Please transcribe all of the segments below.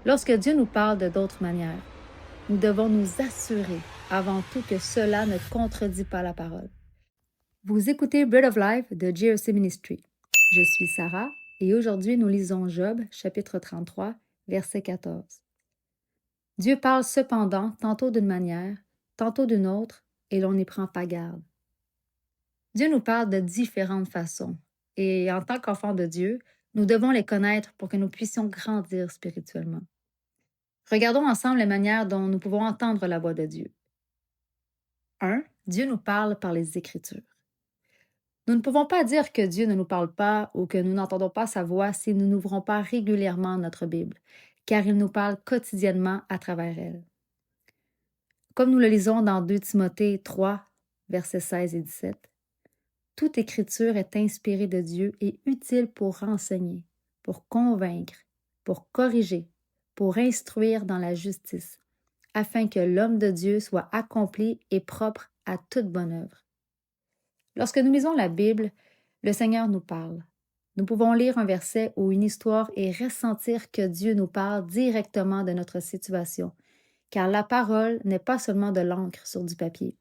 Lorsque Dieu nous parle de d'autres manières, nous devons nous assurer avant tout que cela ne contredit pas la parole. Vous écoutez Bread of Life de JOC Ministry. Je suis Sarah et aujourd'hui nous lisons Job, chapitre 33, verset 14. Dieu parle cependant tantôt d'une manière, tantôt d'une autre, et l'on n'y prend pas garde. Dieu nous parle de différentes façons, et en tant qu'enfants de Dieu, nous devons les connaître pour que nous puissions grandir spirituellement. Regardons ensemble les manières dont nous pouvons entendre la voix de Dieu. 1. Dieu nous parle par les Écritures. Nous ne pouvons pas dire que Dieu ne nous parle pas ou que nous n'entendons pas sa voix si nous n'ouvrons pas régulièrement notre Bible, car il nous parle quotidiennement à travers elle. Comme nous le lisons dans 2 Timothée 3, versets 16 et 17, toute écriture est inspirée de Dieu et utile pour enseigner, pour convaincre, pour corriger, pour instruire dans la justice, afin que l'homme de Dieu soit accompli et propre à toute bonne œuvre. Lorsque nous lisons la Bible, le Seigneur nous parle. Nous pouvons lire un verset ou une histoire et ressentir que Dieu nous parle directement de notre situation, car la parole n'est pas seulement de l'encre sur du papier.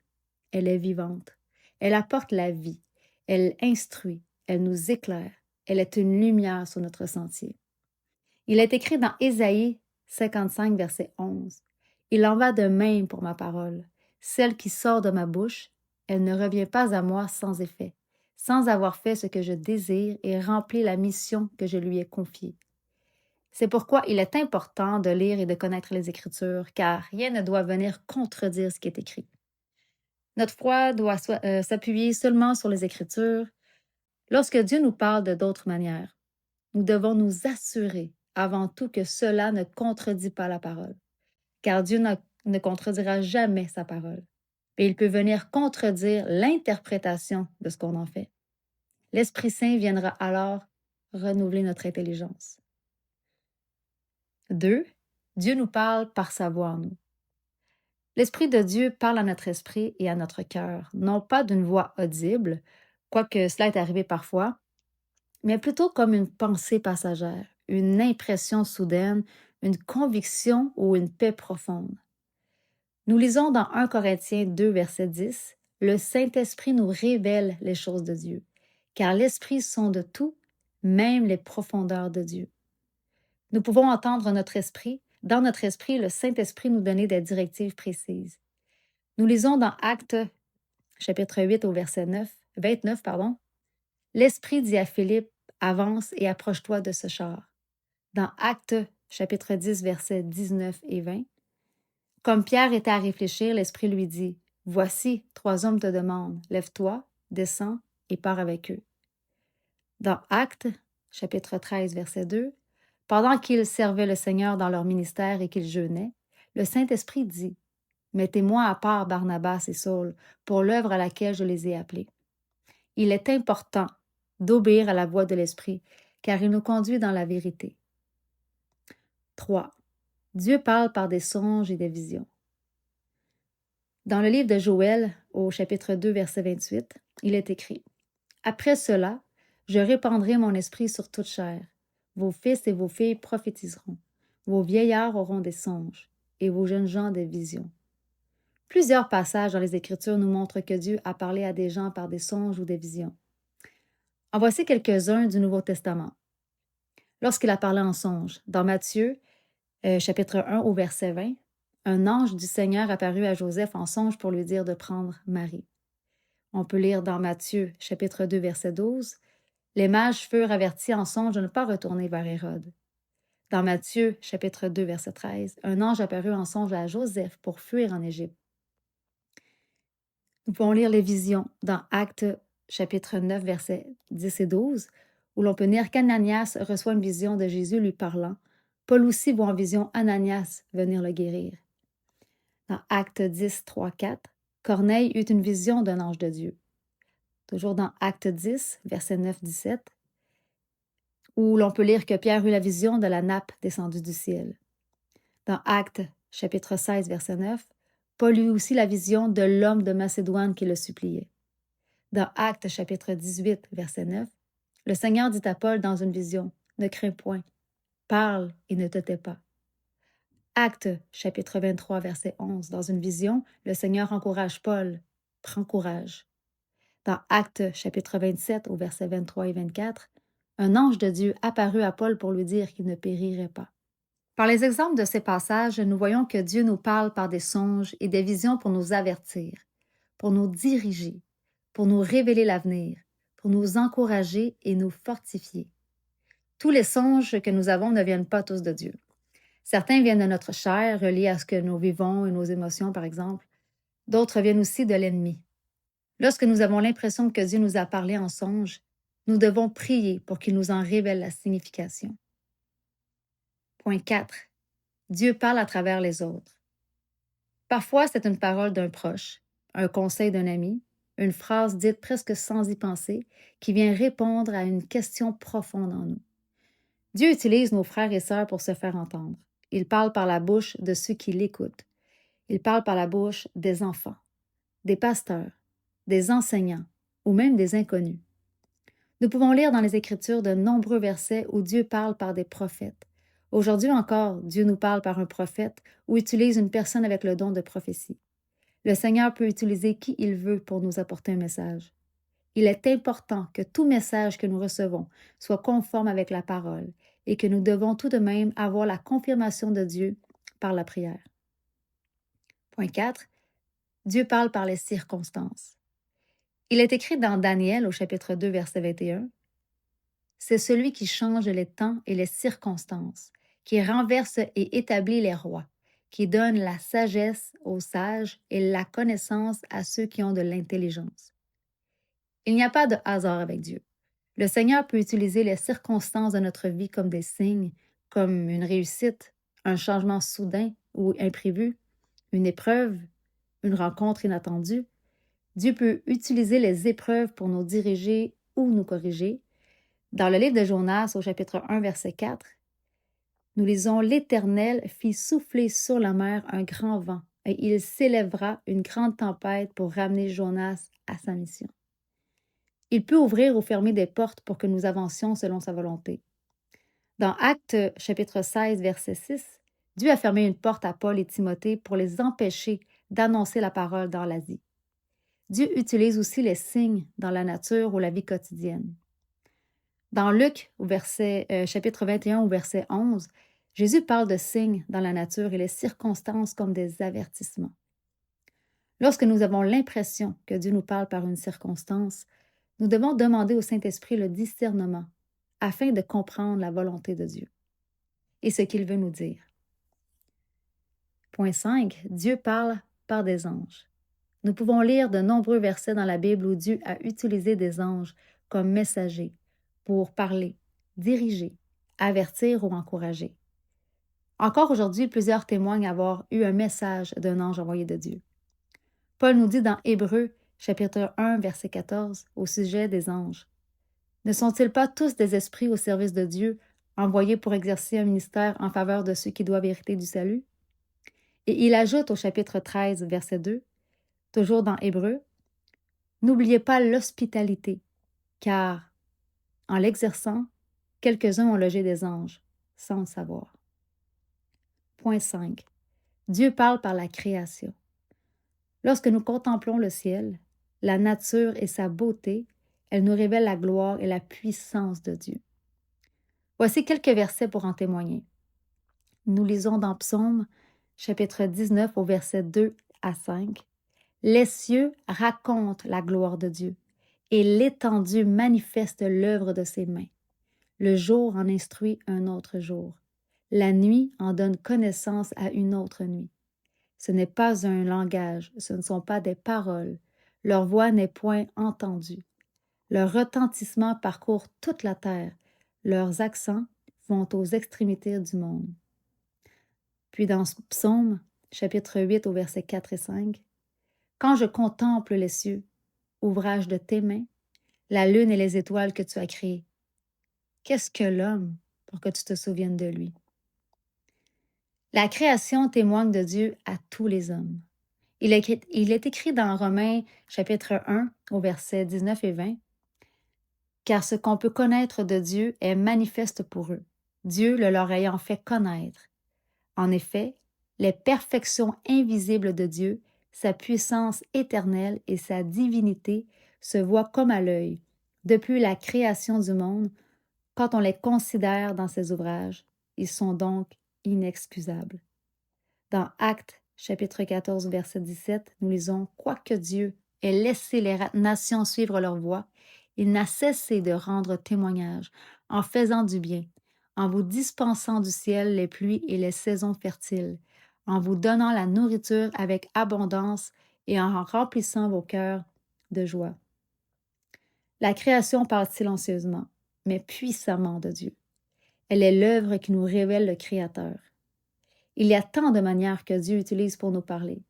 Elle est vivante. Elle apporte la vie. Elle instruit. Elle nous éclaire. Elle est une lumière sur notre sentier. Il est écrit dans Ésaïe 55, verset 11. Il en va de même pour ma parole. Celle qui sort de ma bouche, elle ne revient pas à moi sans effet, sans avoir fait ce que je désire et rempli la mission que je lui ai confiée. C'est pourquoi il est important de lire et de connaître les Écritures, car rien ne doit venir contredire ce qui est écrit. Notre foi doit s'appuyer seulement sur les Écritures. Lorsque Dieu nous parle de d'autres manières, nous devons nous assurer avant tout que cela ne contredit pas la parole, car Dieu ne contredira jamais sa parole. Et il peut venir contredire l'interprétation de ce qu'on en fait. L'Esprit Saint viendra alors renouveler notre intelligence. 2. Dieu nous parle par sa voix en nous. L'Esprit de Dieu parle à notre esprit et à notre cœur, non pas d'une voix audible, quoique cela est arrivé parfois, mais plutôt comme une pensée passagère, une impression soudaine, une conviction ou une paix profonde. Nous lisons dans 1 Corinthiens 2, verset 10, « Le Saint-Esprit nous révèle les choses de Dieu, car l'Esprit sonde tout, même les profondeurs de Dieu. » Nous pouvons entendre dans notre esprit, le Saint-Esprit nous donner des directives précises. Nous lisons dans Actes, chapitre 8, au verset 29, L'Esprit dit à Philippe, avance et approche-toi de ce char. Dans Actes, chapitre 10, versets 19 et 20, comme Pierre était à réfléchir, l'Esprit lui dit, voici, 3 hommes te demandent, lève-toi, descends et pars avec eux. Dans Actes, chapitre 13, verset 2, pendant qu'ils servaient le Seigneur dans leur ministère et qu'ils jeûnaient, le Saint-Esprit dit, mettez-moi à part Barnabas et Saul pour l'œuvre à laquelle je les ai appelés. Il est important d'obéir à la voix de l'Esprit, car il nous conduit dans la vérité. 3. Dieu parle par des songes et des visions. Dans le livre de Joël, au chapitre 2, verset 28, il est écrit « Après cela, je répandrai mon esprit sur toute chair. Vos fils et vos filles prophétiseront. Vos vieillards auront des songes, et vos jeunes gens des visions. » Plusieurs passages dans les Écritures nous montrent que Dieu a parlé à des gens par des songes ou des visions. En voici quelques-uns du Nouveau Testament. Lorsqu'il a parlé en songe, dans Matthieu, chapitre 1 au verset 20, un ange du Seigneur apparut à Joseph en songe pour lui dire de prendre Marie. On peut lire dans Matthieu, chapitre 2, verset 12, les mages furent avertis en songe de ne pas retourner vers Hérode. Dans Matthieu, chapitre 2, verset 13, un ange apparut en songe à Joseph pour fuir en Égypte. Nous pouvons lire les visions dans Actes, chapitre 9, versets 10 et 12, où l'on peut lire qu'Ananias reçoit une vision de Jésus lui parlant. Paul aussi voit en vision Ananias venir le guérir. Dans Actes 10, 3, 4, Corneille eut une vision d'un ange de Dieu. Toujours dans Actes 10, versets 9, 17, où l'on peut lire que Pierre eut la vision de la nappe descendue du ciel. Dans Actes, chapitre 16, verset 9, Paul eut aussi la vision de l'homme de Macédoine qui le suppliait. Dans Actes, chapitre 18, verset 9, le Seigneur dit à Paul dans une vision, « Ne crains point, parle et ne te tais pas. » Actes, chapitre 23, verset 11. Dans une vision, le Seigneur encourage Paul. Prends courage. Dans Actes, chapitre 27, au verset 23 et 24, un ange de Dieu apparut à Paul pour lui dire qu'il ne périrait pas. Par les exemples de ces passages, nous voyons que Dieu nous parle par des songes et des visions pour nous avertir, pour nous diriger, pour nous révéler l'avenir, pour nous encourager et nous fortifier. Tous les songes que nous avons ne viennent pas tous de Dieu. Certains viennent de notre chair, reliés à ce que nous vivons et nos émotions, par exemple. D'autres viennent aussi de l'ennemi. Lorsque nous avons l'impression que Dieu nous a parlé en songe, nous devons prier pour qu'il nous en révèle la signification. Point 4. Dieu parle à travers les autres. Parfois, c'est une parole d'un proche, un conseil d'un ami, une phrase dite presque sans y penser, qui vient répondre à une question profonde en nous. Dieu utilise nos frères et sœurs pour se faire entendre. Il parle par la bouche de ceux qui l'écoutent. Il parle par la bouche des enfants, des pasteurs, des enseignants ou même des inconnus. Nous pouvons lire dans les Écritures de nombreux versets où Dieu parle par des prophètes. Aujourd'hui encore, Dieu nous parle par un prophète ou utilise une personne avec le don de prophétie. Le Seigneur peut utiliser qui il veut pour nous apporter un message. Il est important que tout message que nous recevons soit conforme avec la parole et que nous devons tout de même avoir la confirmation de Dieu par la prière. Point 4. Dieu parle par les circonstances. Il est écrit dans Daniel au chapitre 2, verset 21, « C'est celui qui change les temps et les circonstances, qui renverse et établit les rois, qui donne la sagesse aux sages et la connaissance à ceux qui ont de l'intelligence. » Il n'y a pas de hasard avec Dieu. Le Seigneur peut utiliser les circonstances de notre vie comme des signes, comme une réussite, un changement soudain ou imprévu, une épreuve, une rencontre inattendue. Dieu peut utiliser les épreuves pour nous diriger ou nous corriger. Dans le livre de Jonas, au chapitre 1, verset 4, nous lisons « L'Éternel fit souffler sur la mer un grand vent, et il s'élèvera une grande tempête pour ramener Jonas à sa mission. » Il peut ouvrir ou fermer des portes pour que nous avancions selon sa volonté. Dans Actes chapitre 16, verset 6, Dieu a fermé une porte à Paul et Timothée pour les empêcher d'annoncer la parole dans l'Asie. Dieu utilise aussi les signes dans la nature ou la vie quotidienne. Dans Luc, chapitre 21, au verset 11, Jésus parle de signes dans la nature et les circonstances comme des avertissements. Lorsque nous avons l'impression que Dieu nous parle par une circonstance, nous devons demander au Saint-Esprit le discernement afin de comprendre la volonté de Dieu et ce qu'il veut nous dire. Point 5. Dieu parle par des anges. Nous pouvons lire de nombreux versets dans la Bible où Dieu a utilisé des anges comme messagers pour parler, diriger, avertir ou encourager. Encore aujourd'hui, plusieurs témoignent avoir eu un message d'un ange envoyé de Dieu. Paul nous dit dans Hébreux, chapitre 1, verset 14, au sujet des anges. Ne sont-ils pas tous des esprits au service de Dieu, envoyés pour exercer un ministère en faveur de ceux qui doivent hériter du salut? Et il ajoute au chapitre 13, verset 2, toujours dans Hébreux, « N'oubliez pas l'hospitalité, car, en l'exerçant, quelques-uns ont logé des anges, sans le savoir. » Point 5. Dieu parle par la création. Lorsque nous contemplons le ciel, la nature et sa beauté, elle nous révèle la gloire et la puissance de Dieu. Voici quelques versets pour en témoigner. Nous lisons dans Psaume, chapitre 19, au verset 2 à 5. « Les cieux racontent la gloire de Dieu, et l'étendue manifeste l'œuvre de ses mains. Le jour en instruit un autre jour. La nuit en donne connaissance à une autre nuit. Ce n'est pas un langage, ce ne sont pas des paroles. Leur voix n'est point entendue. Leur retentissement parcourt toute la terre. Leurs accents vont aux extrémités du monde. » Puis dans Psaume, chapitre 8, au verset 4 et 5, « Quand je contemple les cieux, ouvrage de tes mains, la lune et les étoiles que tu as créées, qu'est-ce que l'homme pour que tu te souviennes de lui? » La création témoigne de Dieu à tous les hommes. Il est écrit dans Romains, chapitre 1, au verset 19 et 20, « Car ce qu'on peut connaître de Dieu est manifeste pour eux, Dieu le leur ayant fait connaître. En effet, les perfections invisibles de Dieu, sa puissance éternelle et sa divinité se voient comme à l'œil, depuis la création du monde, quand on les considère dans ses ouvrages. Ils sont donc inexcusables. Dans Actes, chapitre 14, verset 17, nous lisons « Quoique Dieu ait laissé les nations suivre leur voie, il n'a cessé de rendre témoignage en faisant du bien, en vous dispensant du ciel les pluies et les saisons fertiles, en vous donnant la nourriture avec abondance et en remplissant vos cœurs de joie. » La création parle silencieusement, mais puissamment de Dieu. Elle est l'œuvre qui nous révèle le Créateur. Il y a tant de manières que Dieu utilise pour nous parler.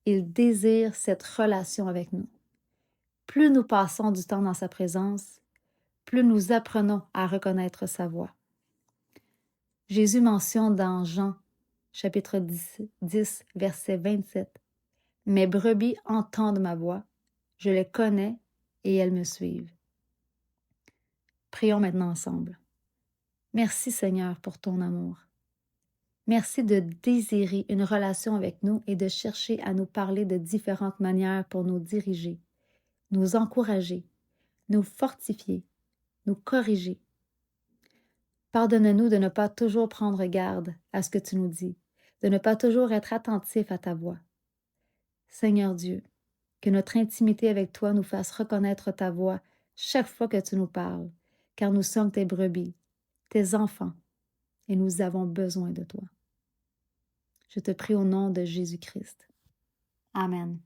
Il désire cette relation avec nous. Plus nous passons du temps dans sa présence, plus nous apprenons à reconnaître sa voix. Jésus mentionne dans Jean, chapitre 10, verset 27, « Mes brebis entendent ma voix, je les connais et elles me suivent. » Prions maintenant ensemble. Merci Seigneur pour ton amour. Merci de désirer une relation avec nous et de chercher à nous parler de différentes manières pour nous diriger, nous encourager, nous fortifier, nous corriger. Pardonne-nous de ne pas toujours prendre garde à ce que tu nous dis, de ne pas toujours être attentif à ta voix. Seigneur Dieu, que notre intimité avec toi nous fasse reconnaître ta voix chaque fois que tu nous parles, car nous sommes tes brebis, tes enfants, et nous avons besoin de toi. Je te prie au nom de Jésus-Christ. Amen.